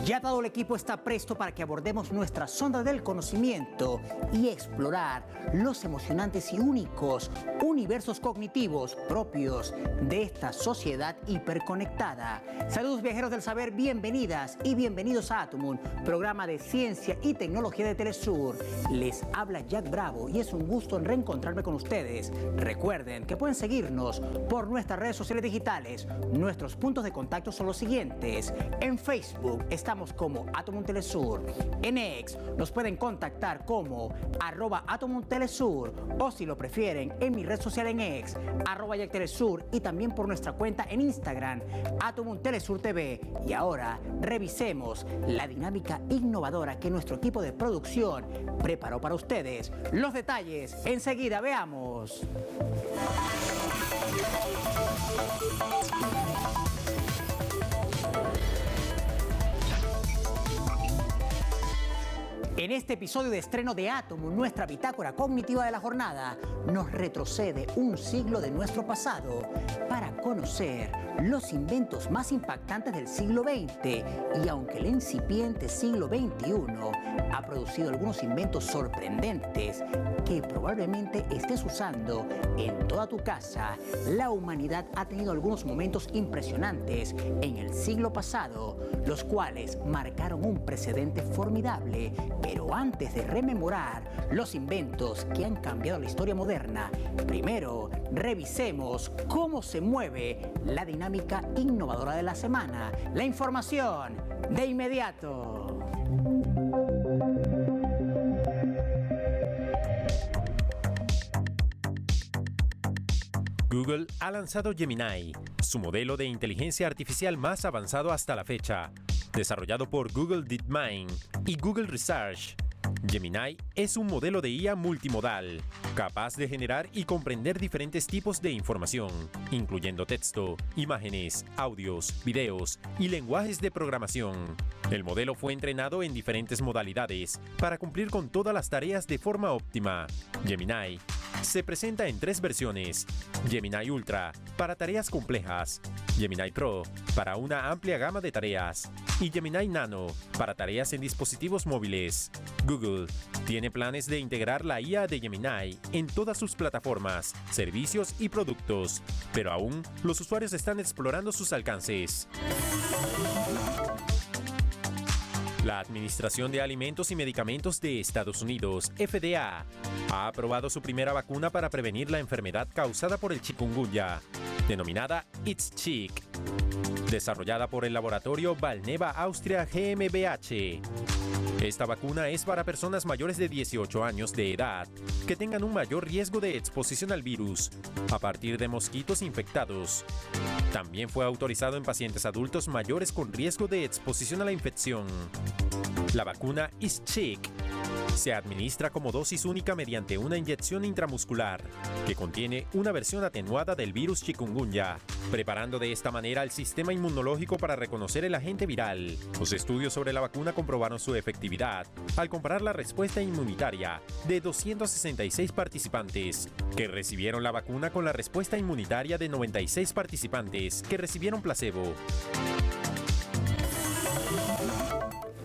Ya todo el equipo está presto para que abordemos nuestra sonda del conocimiento y explorar los emocionantes y únicos universos cognitivos propios de esta sociedad hiperconectada. Saludos viajeros del saber, bienvenidas y bienvenidos a Atomun, programa de ciencia y tecnología de Telesur. Les habla Jack Bravo y es un gusto en reencontrarme con ustedes. Recuerden que pueden seguirnos por nuestras redes sociales digitales. Nuestros puntos de contacto son los siguientes. En Facebook estamos como Atomun Telesur. En X nos pueden contactar como @Atomun Telesur, o si lo prefieren en mi red social en X, @Jack Telesur, y también por nuestra cuenta en Instagram, Atomun Telesur TV. Y ahora revisemos la dinámica innovadora que nuestro equipo de producción preparó para ustedes. Los detalles enseguida, veamos. En este episodio de estreno de Atomun, nuestra bitácora cognitiva de la jornada nos retrocede un siglo de nuestro pasado para conocer los inventos más impactantes del siglo XX. Y aunque el incipiente siglo XXI ha producido algunos inventos sorprendentes que probablemente estés usando en toda tu casa, la humanidad ha tenido algunos momentos impresionantes en el siglo pasado, los cuales marcaron un precedente formidable. Pero antes de rememorar los inventos que han cambiado la historia moderna, primero revisemos cómo se mueve la dinámica innovadora de la semana. La información de inmediato. Google ha lanzado Gemini, su modelo de inteligencia artificial más avanzado hasta la fecha. Desarrollado por Google DeepMind y Google Research, Gemini es un modelo de IA multimodal, capaz de generar y comprender diferentes tipos de información, incluyendo texto, imágenes, audios, videos y lenguajes de programación. El modelo fue entrenado en diferentes modalidades para cumplir con todas las tareas de forma óptima. Gemini se presenta en 3 versiones: Gemini Ultra para tareas complejas, Gemini Pro para una amplia gama de tareas y Gemini Nano para tareas en dispositivos móviles. Google tiene planes de integrar la IA de Gemini en todas sus plataformas, servicios y productos, pero aún los usuarios están explorando sus alcances. La Administración de Alimentos y Medicamentos de Estados Unidos, FDA, ha aprobado su primera vacuna para prevenir la enfermedad causada por el chikungunya, denominada IXCHIQ, desarrollada por el laboratorio Valneva Austria GmbH. Esta vacuna es para personas mayores de 18 años de edad que tengan un mayor riesgo de exposición al virus a partir de mosquitos infectados. También fue autorizado en pacientes adultos mayores con riesgo de exposición a la infección. La vacuna IXCHIQ se administra como dosis única mediante una inyección intramuscular que contiene una versión atenuada del virus chikungunya, preparando de esta manera el sistema inmunológico para reconocer el agente viral. Los estudios sobre la vacuna comprobaron su efectividad al comparar la respuesta inmunitaria de 266 participantes que recibieron la vacuna con la respuesta inmunitaria de 96 participantes que recibieron placebo.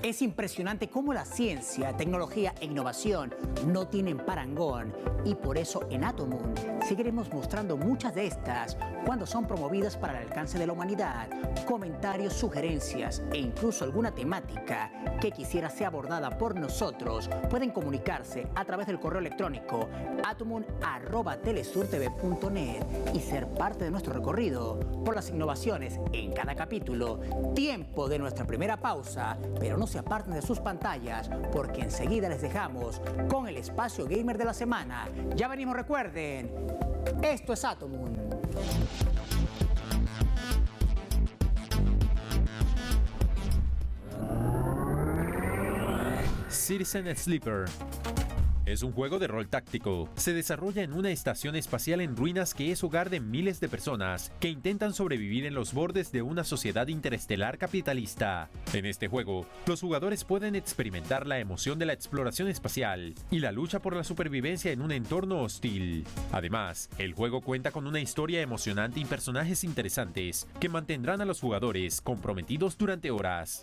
Es impresionante cómo la ciencia, tecnología e innovación no tienen parangón, y por eso en Atomun seguiremos mostrando muchas de estas cuando son promovidas para el alcance de la humanidad. Comentarios, sugerencias e incluso alguna temática que quisiera sea abordada por nosotros pueden comunicarse a través del correo electrónico atomun@telesurtv.net y ser parte de nuestro recorrido por las innovaciones en cada capítulo. Tiempo de nuestra primera pausa, pero no se aparten de sus pantallas porque enseguida les dejamos con el espacio gamer de la semana. Ya venimos, recuerden, esto es Atomun. Citizen Sleeper. Es un juego de rol táctico. Se desarrolla en una estación espacial en ruinas que es hogar de miles de personas que intentan sobrevivir en los bordes de una sociedad interestelar capitalista. En este juego, los jugadores pueden experimentar la emoción de la exploración espacial y la lucha por la supervivencia en un entorno hostil. Además, el juego cuenta con una historia emocionante y personajes interesantes que mantendrán a los jugadores comprometidos durante horas.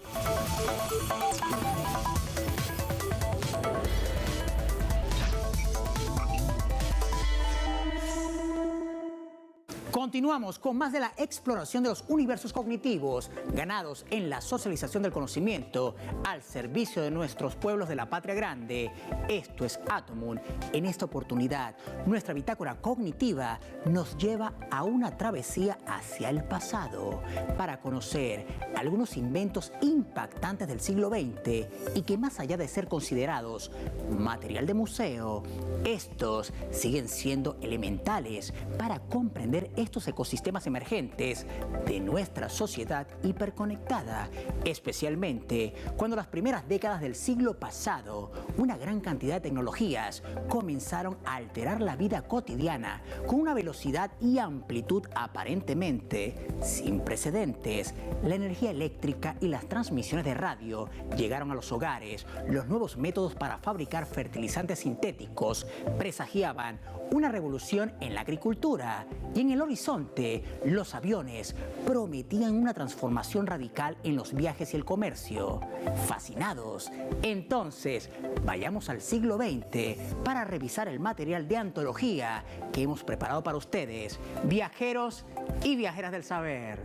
Continuamos con más de la exploración de los universos cognitivos ganados en la socialización del conocimiento al servicio de nuestros pueblos de la patria grande. Esto es Atomun. En esta oportunidad, nuestra bitácora cognitiva nos lleva a una travesía hacia el pasado para conocer algunos inventos impactantes del siglo XX y que, más allá de ser considerados material de museo, estos siguen siendo elementales para comprender estos ecosistemas emergentes de nuestra sociedad hiperconectada, especialmente cuando las primeras décadas del siglo pasado una gran cantidad de tecnologías comenzaron a alterar la vida cotidiana con una velocidad y amplitud aparentemente sin precedentes. La energía eléctrica y las transmisiones de radio llegaron a los hogares. Los nuevos métodos para fabricar fertilizantes sintéticos presagiaban una revolución en la agricultura, y en el horizonte los aviones prometían una transformación radical en los viajes y el comercio. Fascinados, entonces vayamos al siglo XX para revisar el material de antología que hemos preparado para ustedes, viajeros y viajeras del saber.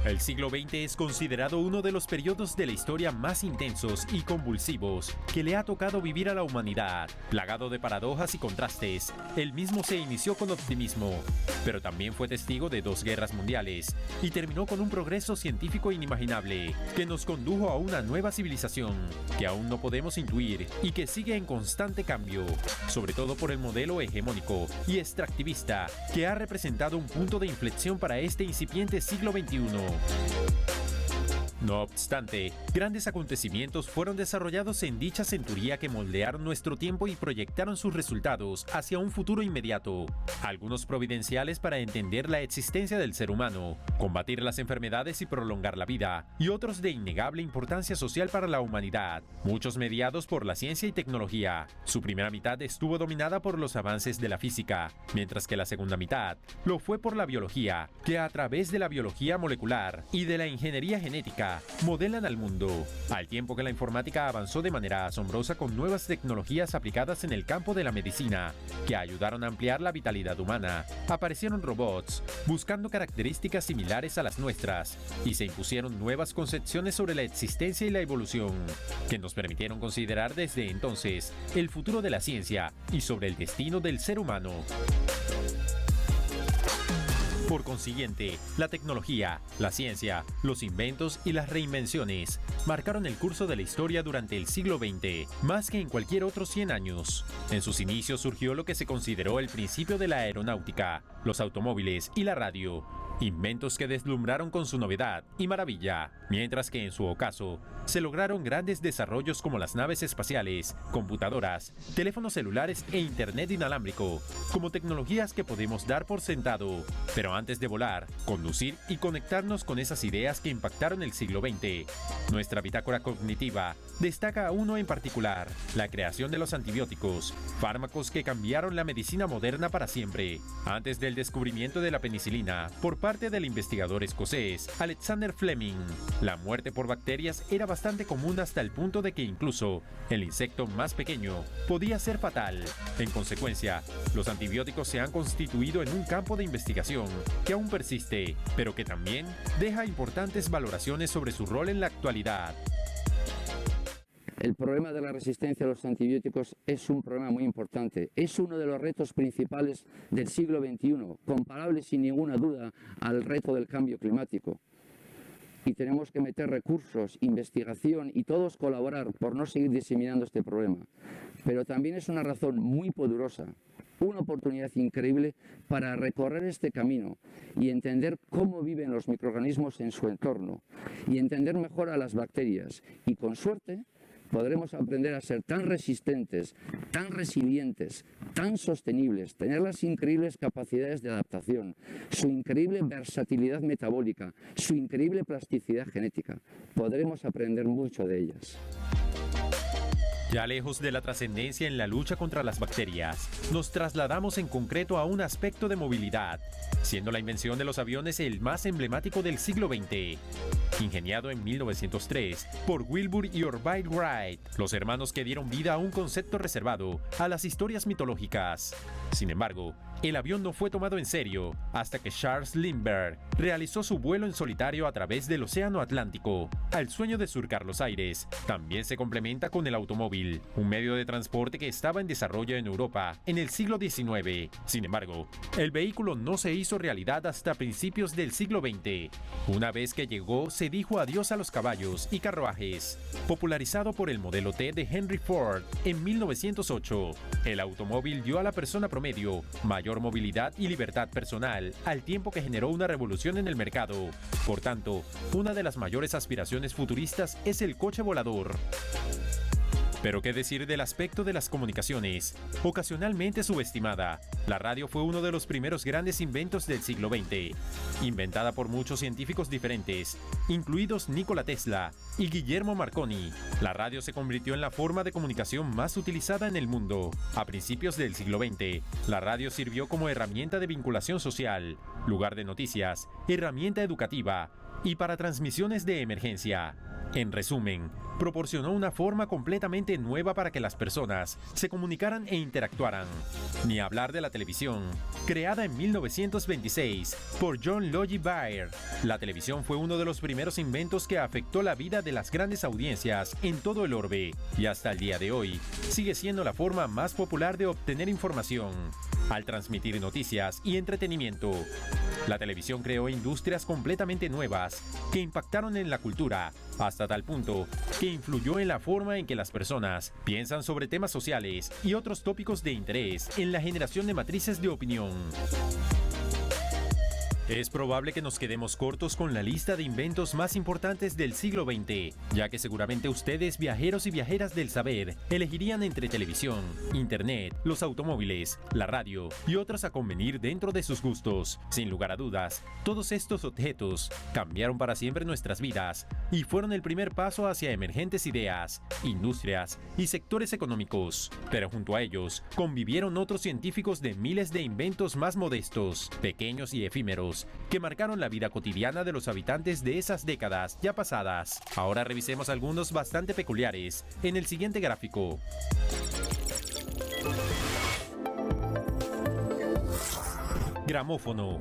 El siglo XX es considerado uno de los periodos de la historia más intensos y convulsivos que le ha tocado vivir a la humanidad. Plagado de paradojas y contrastes, el mismo se inició con optimismo, pero también fue testigo de 2 guerras mundiales y terminó con un progreso científico inimaginable que nos condujo a una nueva civilización que aún no podemos intuir y que sigue en constante cambio, sobre todo por el modelo hegemónico y extractivista que ha representado un punto de inflexión para este incipiente siglo XXI. No obstante, grandes acontecimientos fueron desarrollados en dicha centuria que moldearon nuestro tiempo y proyectaron sus resultados hacia un futuro inmediato, algunos providenciales para entender la existencia del ser humano, combatir las enfermedades y prolongar la vida, y otros de innegable importancia social para la humanidad, muchos mediados por la ciencia y tecnología. Su primera mitad estuvo dominada por los avances de la física, mientras que la segunda mitad lo fue por la biología, que a través de la biología molecular y de la ingeniería genética modelan al mundo, al tiempo que la informática avanzó de manera asombrosa con nuevas tecnologías aplicadas en el campo de la medicina, que ayudaron a ampliar la vitalidad humana. Aparecieron robots, buscando características similares a las nuestras, y se impusieron nuevas concepciones sobre la existencia y la evolución, que nos permitieron considerar desde entonces el futuro de la ciencia y sobre el destino del ser humano. Por consiguiente, la tecnología, la ciencia, los inventos y las reinvenciones marcaron el curso de la historia durante el siglo XX, más que en cualquier otro 100 años. En sus inicios surgió lo que se consideró el principio de la aeronáutica, los automóviles y la radio, inventos que deslumbraron con su novedad y maravilla, mientras que en su ocaso se lograron grandes desarrollos como las naves espaciales, computadoras, teléfonos celulares e internet inalámbrico, como tecnologías que podemos dar por sentado. Pero antes de volar, conducir y conectarnos con esas ideas que impactaron el siglo XX, nuestra bitácora cognitiva destaca uno en particular: la creación de los antibióticos, fármacos que cambiaron la medicina moderna para siempre. Antes del descubrimiento de la penicilina por parte del investigador escocés Alexander Fleming, la muerte por bacterias era bastante común hasta el punto de que incluso el insecto más pequeño podía ser fatal. En consecuencia, los antibióticos se han constituido en un campo de investigación que aún persiste, pero que también deja importantes valoraciones sobre su rol en la actualidad. El problema de la resistencia a los antibióticos es un problema muy importante. Es uno de los retos principales del siglo XXI, comparable sin ninguna duda al reto del cambio climático. Y tenemos que meter recursos, investigación y todos colaborar por no seguir diseminando este problema. pero también es una razón muy poderosa, una oportunidad increíble para recorrer este camino y entender cómo viven los microorganismos en su entorno y entender mejor a las bacterias. Y con suerte podremos aprender a ser tan resistentes, tan resilientes, tan sostenibles, tener las increíbles capacidades de adaptación, su increíble versatilidad metabólica, su increíble plasticidad genética. Podremos aprender mucho de ellas. Ya lejos de la trascendencia en la lucha contra las bacterias, nos trasladamos en concreto a un aspecto de movilidad, siendo la invención de los aviones el más emblemático del siglo XX. Ingeniado en 1903 por Wilbur y Orville Wright, los hermanos que dieron vida a un concepto reservado a las historias mitológicas. Sin embargo, el avión no fue tomado en serio hasta que Charles Lindbergh realizó su vuelo en solitario a través del Océano Atlántico. Al sueño de surcar los aires también se complementa con el automóvil, un medio de transporte que estaba en desarrollo en Europa en el siglo XIX. Sin embargo, el vehículo no se hizo realidad hasta principios del siglo XX. Una vez que llegó, se dijo adiós a los caballos y carruajes. Popularizado por el modelo T de Henry Ford en 1908, el automóvil dio a la persona promedio mayor movilidad y libertad personal, al tiempo que generó una revolución en el mercado. Por tanto, una de las mayores aspiraciones futuristas es el coche volador. Pero qué decir del aspecto de las comunicaciones, ocasionalmente subestimada. La radio fue uno de los primeros grandes inventos del siglo XX, inventada por muchos científicos diferentes, incluidos Nikola Tesla y Guillermo Marconi. La radio se convirtió en la forma de comunicación más utilizada en el mundo. A principios del siglo XX, la radio sirvió como herramienta de vinculación social, lugar de noticias, herramienta educativa y para transmisiones de emergencia. En resumen, proporcionó una forma completamente nueva para que las personas se comunicaran e interactuaran. Ni hablar de la televisión. Creada en 1926 por John Logie Baird, la televisión fue uno de los primeros inventos que afectó la vida de las grandes audiencias en todo el orbe, y hasta el día de hoy sigue siendo la forma más popular de obtener información, al transmitir noticias y entretenimiento. La televisión creó industrias completamente nuevas que impactaron en la cultura, hasta tal punto que influyó en la forma en que las personas piensan sobre temas sociales y otros tópicos de interés en la generación de matrices de opinión. Es probable que nos quedemos cortos con la lista de inventos más importantes del siglo XX, ya que seguramente ustedes, viajeros y viajeras del saber, elegirían entre televisión, internet, los automóviles, la radio y otros a convenir dentro de sus gustos. Sin lugar a dudas, todos estos objetos cambiaron para siempre nuestras vidas y fueron el primer paso hacia emergentes ideas, industrias y sectores económicos. Pero junto a ellos, convivieron otros científicos de miles de inventos más modestos, pequeños y efímeros, que marcaron la vida cotidiana de los habitantes de esas décadas ya pasadas. Ahora revisemos algunos bastante peculiares en el siguiente gráfico. Gramófono.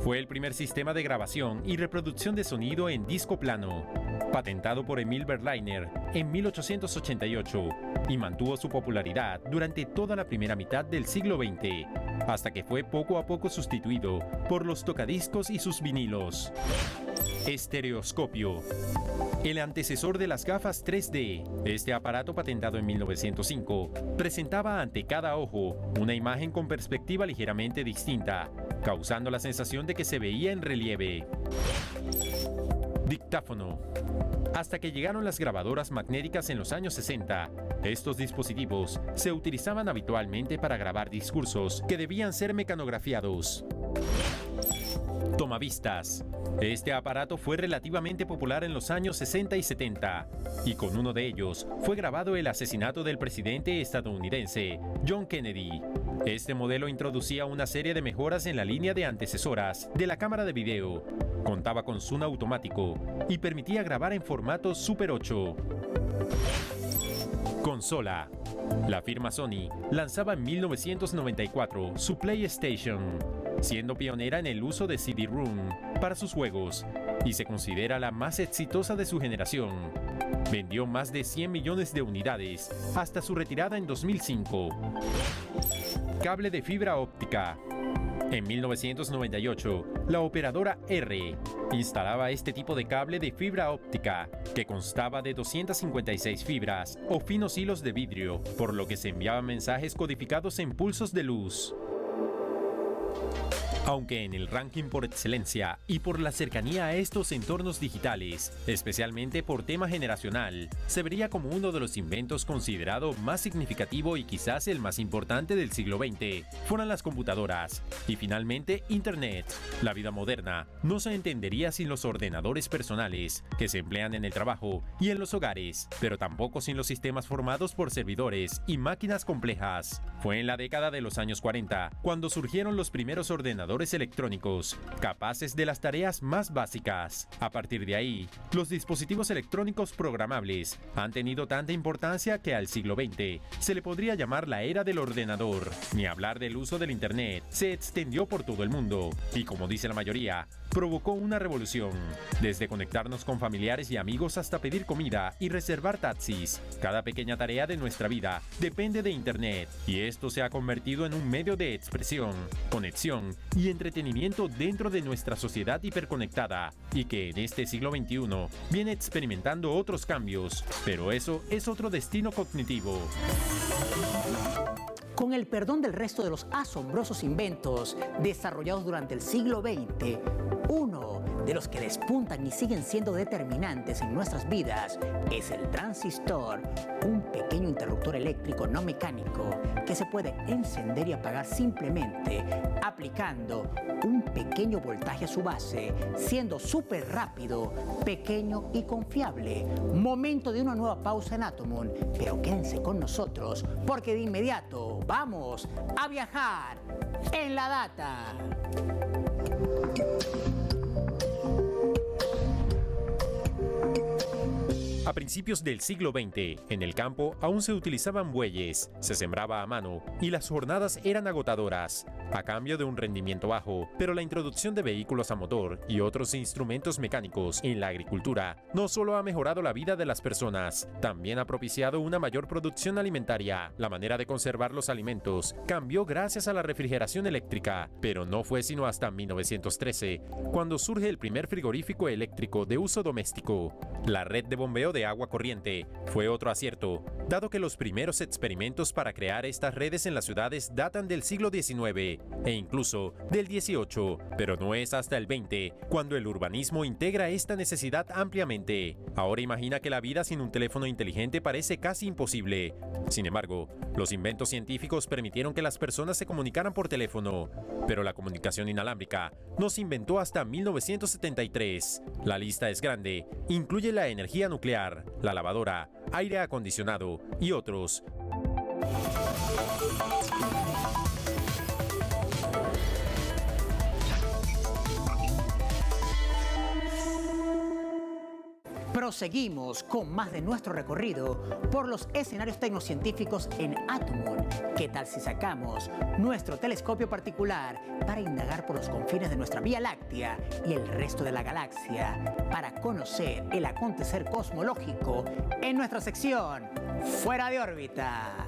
Fue el primer sistema de grabación y reproducción de sonido en disco plano, patentado por Emil Berliner en 1888, y mantuvo su popularidad durante toda la primera mitad del siglo XX, hasta que fue poco a poco sustituido por los tocadiscos y sus vinilos. Estereoscopio. El antecesor de las gafas 3D, este aparato patentado en 1905, presentaba ante cada ojo una imagen con perspectiva ligeramente distinta, causando la sensación de que se veía en relieve. Dictáfono. Hasta que llegaron las grabadoras magnéticas en los años 60, estos dispositivos se utilizaban habitualmente para grabar discursos que debían ser mecanografiados. Tomavistas. Este aparato fue relativamente popular en los años 60 y 70, y con uno de ellos fue grabado el asesinato del presidente estadounidense John Kennedy. Este modelo introducía una serie de mejoras en la línea de antecesoras de la cámara de video, contaba con zoom automático y permitía grabar en formato Super 8. Consola. La firma Sony lanzaba en 1994 su PlayStation, siendo pionera en el uso de CD-ROM para sus juegos, y se considera la más exitosa de su generación. Vendió más de 100 millones de unidades hasta su retirada en 2005. Cable de fibra óptica. En 1998, la operadora R instalaba este tipo de cable de fibra óptica que constaba de 256 fibras o finos hilos de vidrio, por lo que se enviaban mensajes codificados en pulsos de luz. Aunque en el ranking por excelencia y por la cercanía a estos entornos digitales, especialmente por tema generacional, se vería como uno de los inventos considerado más significativo y quizás el más importante del siglo XX, fueron las computadoras y finalmente Internet. La vida moderna no se entendería sin los ordenadores personales que se emplean en el trabajo y en los hogares, pero tampoco sin los sistemas formados por servidores y máquinas complejas. Fue en la década de los años 40 cuando surgieron los primeros ordenadores electrónicos, capaces de las tareas más básicas. A partir de ahí, los dispositivos electrónicos programables han tenido tanta importancia que al siglo XX se le podría llamar la era del ordenador. Ni hablar del uso del Internet, se extendió por todo el mundo y, como dice la mayoría, provocó una revolución. Desde conectarnos con familiares y amigos hasta pedir comida y reservar taxis, cada pequeña tarea de nuestra vida depende de Internet y esto se ha convertido en un medio de expresión, conexión y entretenimiento dentro de nuestra sociedad hiperconectada y que en este siglo XXI viene experimentando otros cambios, pero eso es otro destino cognitivo. Con el perdón del resto de los asombrosos inventos desarrollados durante el siglo XX, uno de los que despuntan y siguen siendo determinantes en nuestras vidas es el transistor, un pequeño interruptor eléctrico no mecánico que se puede encender y apagar simplemente aplicando un pequeño voltaje a su base, siendo súper rápido, pequeño y confiable. Momento de una nueva pausa en Atomon, pero quédense con nosotros porque de inmediato vamos a viajar en la data. A principios del siglo XX, en el campo aún se utilizaban bueyes, se sembraba a mano y las jornadas eran agotadoras, a cambio de un rendimiento bajo, pero la introducción de vehículos a motor y otros instrumentos mecánicos en la agricultura no solo ha mejorado la vida de las personas, también ha propiciado una mayor producción alimentaria. La manera de conservar los alimentos cambió gracias a la refrigeración eléctrica, pero no fue sino hasta 1913, cuando surge el primer frigorífico eléctrico de uso doméstico. La red de bombeo de agua corriente fue otro acierto, dado que los primeros experimentos para crear estas redes en las ciudades datan del siglo XIX e incluso del XVIII, pero no es hasta el XX cuando el urbanismo integra esta necesidad ampliamente. Ahora imagina que la vida sin un teléfono inteligente parece casi imposible. Sin embargo, los inventos científicos permitieron que las personas se comunicaran por teléfono, pero la comunicación inalámbrica no se inventó hasta 1973. La lista es grande, incluye la energía nuclear, la lavadora, aire acondicionado y otros. Proseguimos con más de nuestro recorrido por los escenarios tecnocientíficos en Atomon. ¿Qué tal si sacamos nuestro telescopio particular para indagar por los confines de nuestra Vía Láctea y el resto de la galaxia para conocer el acontecer cosmológico en nuestra sección Fuera de órbita?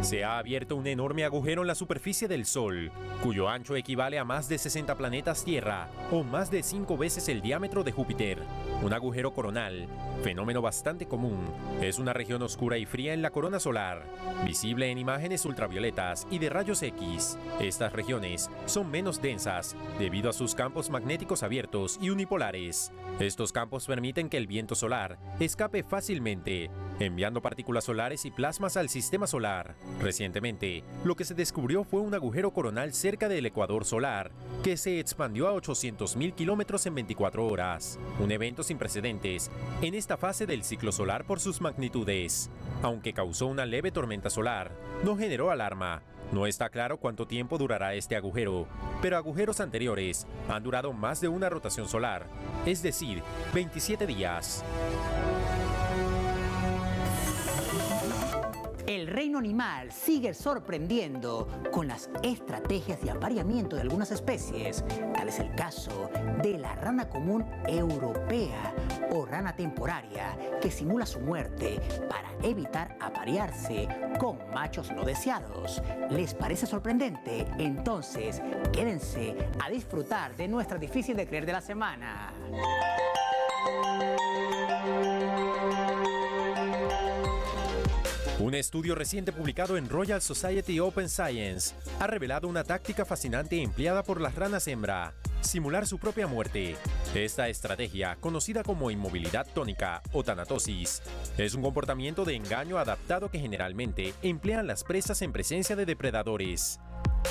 Se ha abierto un enorme agujero en la superficie del Sol, cuyo ancho equivale a más de 60 planetas Tierra, o más de 5 veces el diámetro de Júpiter. Un agujero coronal, fenómeno bastante común, es una región oscura y fría en la corona solar, visible en imágenes ultravioletas y de rayos X. Estas regiones son menos densas, debido a sus campos magnéticos abiertos y unipolares. Estos campos permiten que el viento solar escape fácilmente, enviando partículas solares y plasmas al sistema solar. Recientemente, lo que se descubrió fue un agujero coronal cerca del ecuador solar, que se expandió a 800.000 kilómetros en 24 horas, un evento sin precedentes en esta fase del ciclo solar por sus magnitudes. Aunque causó una leve tormenta solar, no generó alarma. No está claro cuánto tiempo durará este agujero, pero agujeros anteriores han durado más de una rotación solar, es decir, 27 días. el reino animal sigue sorprendiendo con las estrategias de apareamiento de algunas especies. Tal es el caso de la rana común europea o rana temporaria, que simula su muerte para evitar aparearse con machos no deseados. ¿Les parece sorprendente? Entonces, quédense a disfrutar de nuestra difícil de creer de la semana. Un estudio reciente publicado en Royal Society Open Science ha revelado una táctica fascinante empleada por las ranas hembra: simular su propia muerte. Esta estrategia, conocida como inmovilidad tónica o tanatosis, es un comportamiento de engaño adaptado que generalmente emplean las presas en presencia de depredadores.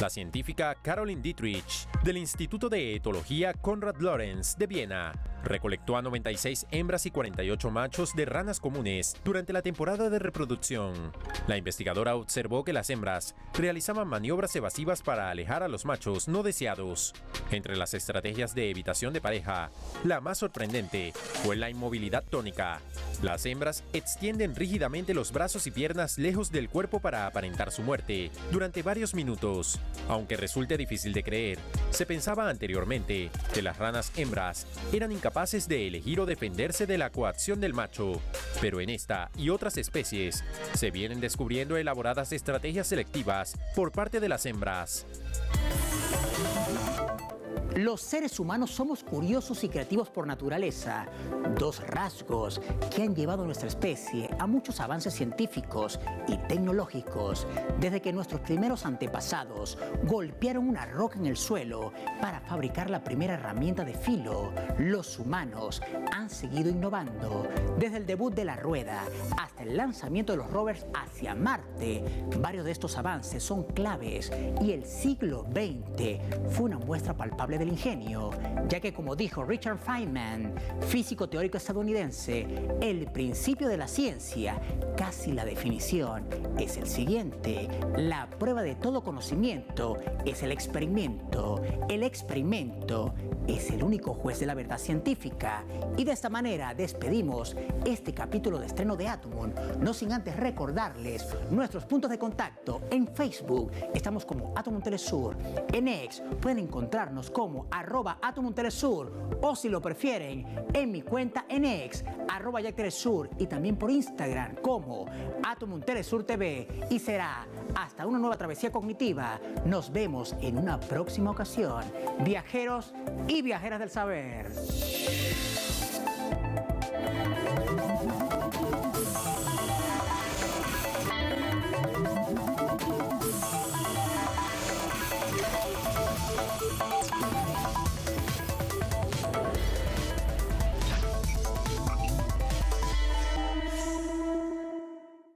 La científica Caroline Dietrich, del Instituto de Etología Konrad Lorenz de Viena, recolectó a 96 hembras y 48 machos de ranas comunes durante la temporada de reproducción. La investigadora observó que las hembras realizaban maniobras evasivas para alejar a los machos no deseados. Entre las estrategias de evitación de pareja, la más sorprendente fue la inmovilidad tónica. Las hembras extienden rígidamente los brazos y piernas lejos del cuerpo para aparentar su muerte durante varios minutos. Aunque resulte difícil de creer, se pensaba anteriormente que las ranas hembras eran incapaces de elegir o defenderse de la coacción del macho. Pero en esta y otras especies se vienen descubriendo elaboradas estrategias selectivas por parte de las hembras. Los seres humanos somos curiosos y creativos por naturaleza, dos rasgos que han llevado a nuestra especie a muchos avances científicos y tecnológicos, desde que nuestros primeros antepasados golpearon una roca en el suelo para fabricar la primera herramienta de filo. Los humanos han seguido innovando, desde el debut de la rueda hasta el lanzamiento de los rovers hacia Marte. Varios de estos avances son claves y el siglo XX fue una muestra palpable del ingenio, ya que, como dijo Richard Feynman, físico teórico estadounidense, el principio de la ciencia, casi la definición, es el siguiente: la prueba de todo conocimiento es el experimento. El experimento es el único juez de la verdad científica. Y de esta manera despedimos este capítulo de estreno de Atomum, no sin antes recordarles nuestros puntos de contacto. En Facebook estamos como Atomum Telesur, en X pueden encontrarnos como @Atomum Telesur, o si lo prefieren, en mi cuenta en X, @JackTelesur, y también por Instagram como Atomum Telesur TV. Y será hasta una nueva travesía cognitiva. Nos vemos en una próxima ocasión, viajeros y viajeras del saber.